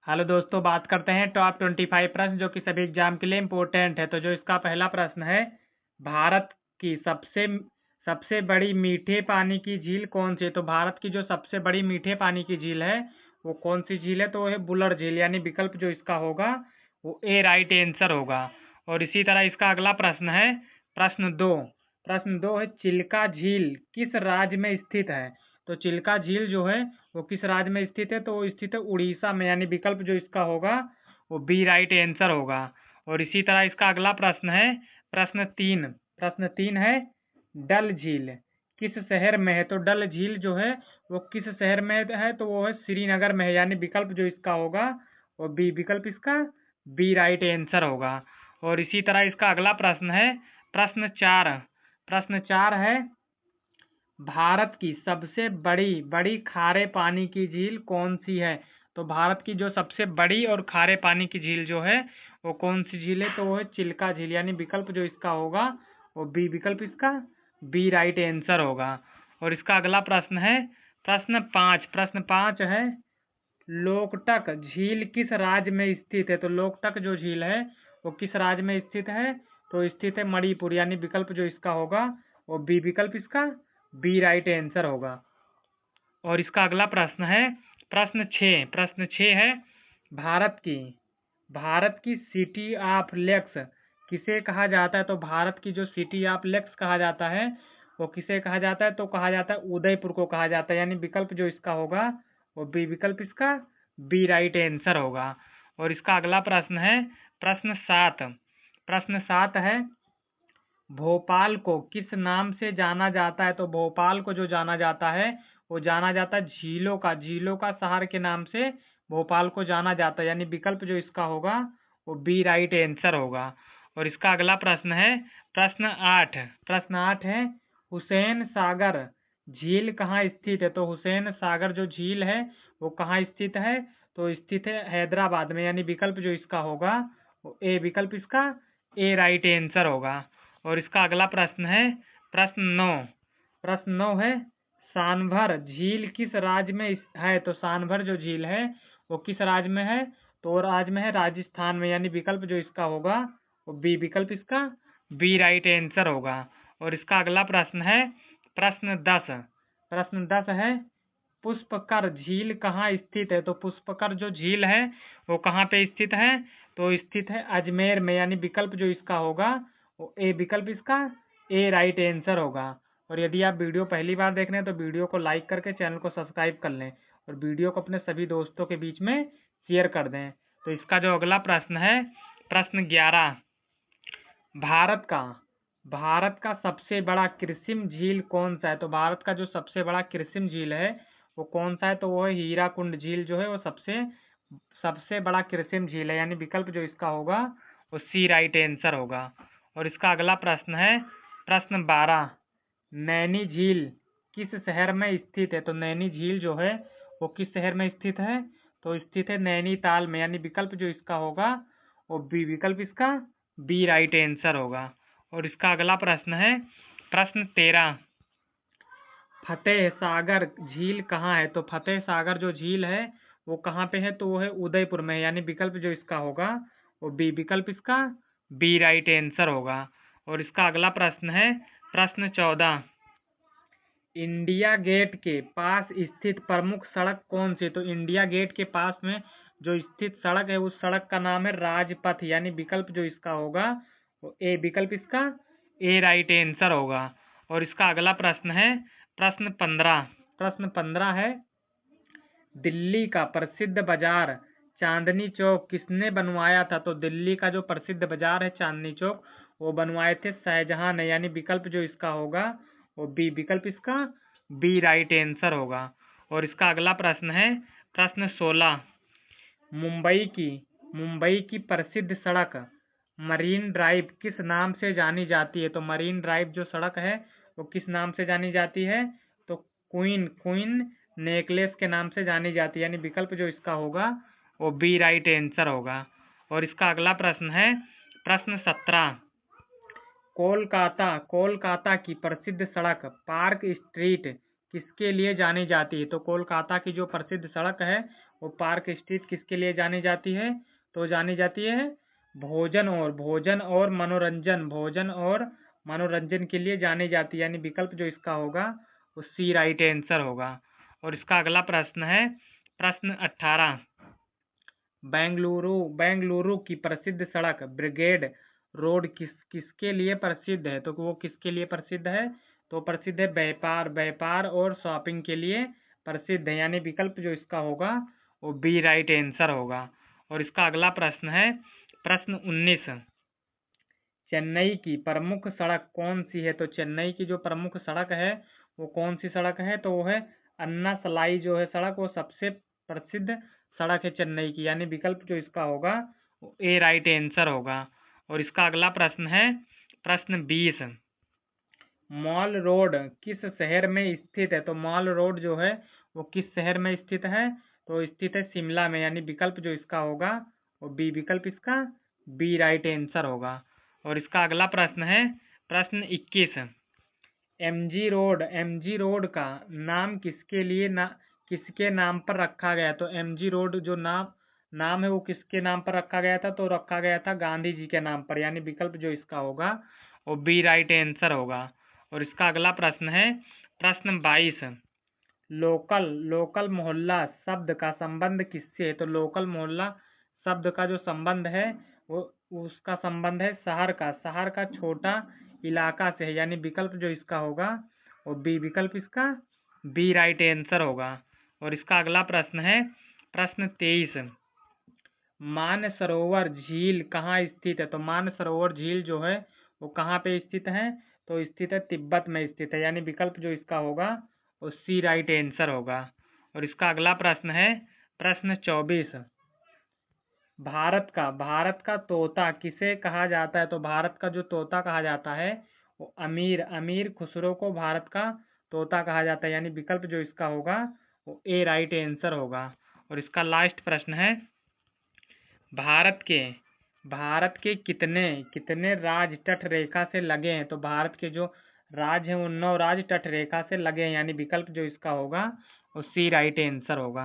Hello दोस्तों, बात करते हैं टॉप 25 प्रश्न जो कि सभी एग्जाम के लिए इम्पोर्टेंट है। तो जो इसका पहला प्रश्न है, भारत की सबसे सबसे बड़ी मीठे पानी की झील कौन सी है? तो भारत की जो सबसे बड़ी मीठे पानी की झील है वो कौन सी झील है? तो वो है बुलर झील, यानी विकल्प जो इसका होगा वो ए राइट आंसर होगा। और इसी तरह इसका अगला प्रश्न है, प्रश्न दो है, चिल्का झील किस राज्य में स्थित है? तो चिल्का झील जो है वो किस राज्य में स्थित है? तो वो स्थित है उड़ीसा में, यानी विकल्प जो इसका होगा वो बी राइट आंसर होगा। और इसी तरह इसका अगला प्रश्न है, प्रश्न तीन है, डल झील किस शहर में है? तो डल झील जो है वो किस शहर में है? तो वो है श्रीनगर में है, यानी विकल्प जो इसका होगा वो बी, विकल्प इसका बी राइट आंसर होगा। और इसी तरह इसका अगला प्रश्न है, प्रश्न चार है, भारत की सबसे बड़ी बड़ी खारे पानी की झील कौन सी है? तो भारत की जो सबसे बड़ी और खारे पानी की झील जो है वो कौन सी झील है? तो वो है चिल्का झील, यानी विकल्प जो इसका होगा वो बी, विकल्प इसका बी राइट आंसर होगा। और इसका अगला प्रश्न है, प्रश्न पाँच है, लोकटक झील किस राज्य में स्थित है? तो लोकटक जो झील है वो किस राज्य में स्थित है? तो स्थित है मणिपुर, यानी विकल्प जो इसका होगा वो बी, विकल्प इसका बी राइट आंसर होगा। और इसका अगला प्रश्न है, प्रश्न छः है, भारत की सिटी ऑफ लेक्स किसे कहा जाता है? तो भारत की जो सिटी ऑफ लेक्स कहा जाता है वो किसे कहा जाता है? तो कहा जाता है उदयपुर को कहा जाता है, यानी विकल्प जो इसका होगा वो बी, विकल्प इसका बी राइट आंसर होगा। और इसका अगला प्रश्न है, प्रश्न सात है, भोपाल को किस नाम से जाना जाता है? तो भोपाल को जो जाना जाता है वो जाना जाता है झीलों का शहर के नाम से भोपाल को जाना जाता है, यानी विकल्प जो इसका होगा वो बी राइट आंसर होगा। और इसका अगला प्रश्न है, प्रश्न आठ है, हुसैन सागर झील कहाँ स्थित है? तो हुसैन सागर जो झील है वो कहाँ स्थित है? तो स्थित है हैदराबाद में, यानी विकल्प जो इसका होगा वो ए, विकल्प इसका ए राइट आंसर होगा। और इसका अगला प्रश्न है, प्रश्न नौ है, सानभर झील किस राज्य में है? तो सानभर जो झील है वो किस राज्य में है? तो वो राज्य में है राजस्थान में, यानी विकल्प जो इसका होगा वो बी, विकल्प इसका बी राइट आंसर होगा। और इसका अगला प्रश्न है, प्रश्न 10 है, पुष्पकर झील कहाँ स्थित है? तो पुष्पकर जो झील है वो कहाँ पे स्थित है? तो स्थित है अजमेर में, यानी विकल्प जो इसका होगा वो ए, विकल्प इसका ए राइट आंसर होगा। और यदि आप वीडियो पहली बार देख रहे हैं तो वीडियो को लाइक करके चैनल को सब्सक्राइब कर लें और वीडियो को अपने सभी दोस्तों के बीच में शेयर कर दें। तो इसका जो अगला प्रश्न है, प्रश्न 11, भारत का सबसे बड़ा कृत्रिम झील कौन सा है? तो भारत का जो सबसे बड़ा कृत्रिम झील है वो कौन सा है? तो वो है हीराकुंड झील जो है वो सबसे सबसे बड़ा कृत्रिम झील है, यानी विकल्प जो इसका होगा वो सी राइट आंसर होगा। और इसका अगला प्रश्न है, प्रश्न 12, नैनी झील किस शहर में स्थित है? तो नैनी झील जो है वो किस शहर में स्थित है? तो स्थित है नैनीताल में, यानी विकल्प जो इसका होगा वो बी, विकल्प इसका बी राइट आंसर होगा। और इसका अगला प्रश्न है, प्रश्न 13, फतेह सागर झील कहाँ है? तो फतेह सागर जो झील है वो कहाँ पे है? तो वो है उदयपुर में, यानी विकल्प जो इसका होगा वो बी, विकल्प इसका बी राइट आंसर होगा। और इसका अगला प्रश्न है, प्रश्न 14, इंडिया गेट के पास स्थित प्रमुख सड़क कौन सी? तो इंडिया गेट के पास में जो स्थित सड़क है उस सड़क का नाम है राजपथ, यानी विकल्प जो इसका होगा वो ए, विकल्प इसका ए राइट आंसर होगा। और इसका अगला प्रश्न है, प्रश्न 15 है, दिल्ली का प्रसिद्ध बाजार चांदनी चौक किसने बनवाया था? तो दिल्ली का जो प्रसिद्ध बाजार है चांदनी चौक वो बनवाए थे शाहजहां ने, यानी विकल्प जो इसका होगा वो बी, विकल्प इसका बी राइट आंसर होगा। और इसका अगला प्रश्न है, प्रश्न 16, मुंबई की प्रसिद्ध सड़क मरीन ड्राइव किस नाम से जानी जाती है? तो मरीन ड्राइव जो सड़क है वो किस नाम से जानी जाती है? तो क्वीन नेकलेस के नाम से जानी जाती है, यानी विकल्प जो इसका होगा वो बी राइट आंसर होगा। और इसका अगला प्रश्न है, प्रश्न 17, कोलकाता की प्रसिद्ध सड़क पार्क स्ट्रीट किसके लिए जानी जाती है? तो कोलकाता की जो प्रसिद्ध सड़क है वो पार्क स्ट्रीट किसके लिए जानी जाती है? तो जानी जाती है भोजन और मनोरंजन के लिए जानी जाती है, यानी विकल्प जो इसका होगा वो सी राइट आंसर होगा। और इसका अगला प्रश्न है प्रश्न 18। बेंगलुरु की प्रसिद्ध सड़क ब्रिगेड रोड किसके लिए प्रसिद्ध है? तो वो किसके लिए प्रसिद्ध है? तो प्रसिद्ध है व्यापार और शॉपिंग के लिए प्रसिद्ध है, यानी विकल्प जो इसका होगा वो बी राइट आंसर होगा। और इसका अगला प्रश्न है प्रश्न 19। चेन्नई की प्रमुख सड़क कौन सी है? तो चेन्नई की जो प्रमुख सड़क है वो कौन सी सड़क है? तो वो है अन्ना सलाई जो है सड़क, वो सबसे प्रसिद्ध सड़क है चेन्नई की, यानी विकल्प जो इसका होगा वो ए राइट आंसर होगा। और इसका अगला प्रश्न है प्रश्न 20। मॉल रोड किस शहर में स्थित है? तो मॉल रोड जो है वो किस शहर में स्थित है? तो स्थित है शिमला में, यानी विकल्प जो इसका होगा वो बी, विकल्प इसका बी राइट आंसर होगा। और इसका अगला प्रश्न है प्रश्न 21। एमजी रोड का नाम किसके नाम पर रखा गया? तो एमजी रोड जो नाम है वो किसके नाम पर रखा गया था? तो रखा गया था गांधी जी के नाम पर, यानी विकल्प जो इसका होगा वो बी राइट आंसर होगा। और इसका अगला प्रश्न है प्रश्न 22। लोकल मोहल्ला शब्द का संबंध किससे है? तो लोकल मोहल्ला शब्द का जो संबंध है वो उसका संबंध है शहर का छोटा इलाका से है, यानी विकल्प जो इसका होगा वो बी, विकल्प इसका बी राइट आंसर होगा। और इसका अगला प्रश्न है प्रश्न 23। मानसरोवर झील कहाँ स्थित है? तो मानसरोवर झील जो है वो कहाँ पे स्थित है? तो स्थित है तिब्बत में स्थित है, यानी विकल्प जो इसका होगा वो सी राइट आंसर होगा। और इसका अगला प्रश्न है प्रश्न 24। भारत का तोता किसे कहा जाता है? तो भारत का जो तोता कहा जाता है वो अमीर खुसरो को भारत का तोता कहा जाता है, यानी विकल्प जो इसका होगा वो ए राइट आंसर होगा। और इसका लास्ट प्रश्न है भारत के कितने राज्य तट रेखा से लगे हैं? तो भारत के जो राज्य हैं वो 9 राज्य तट रेखा से लगे हैं, यानी विकल्प जो इसका होगा वो सी राइट आंसर होगा।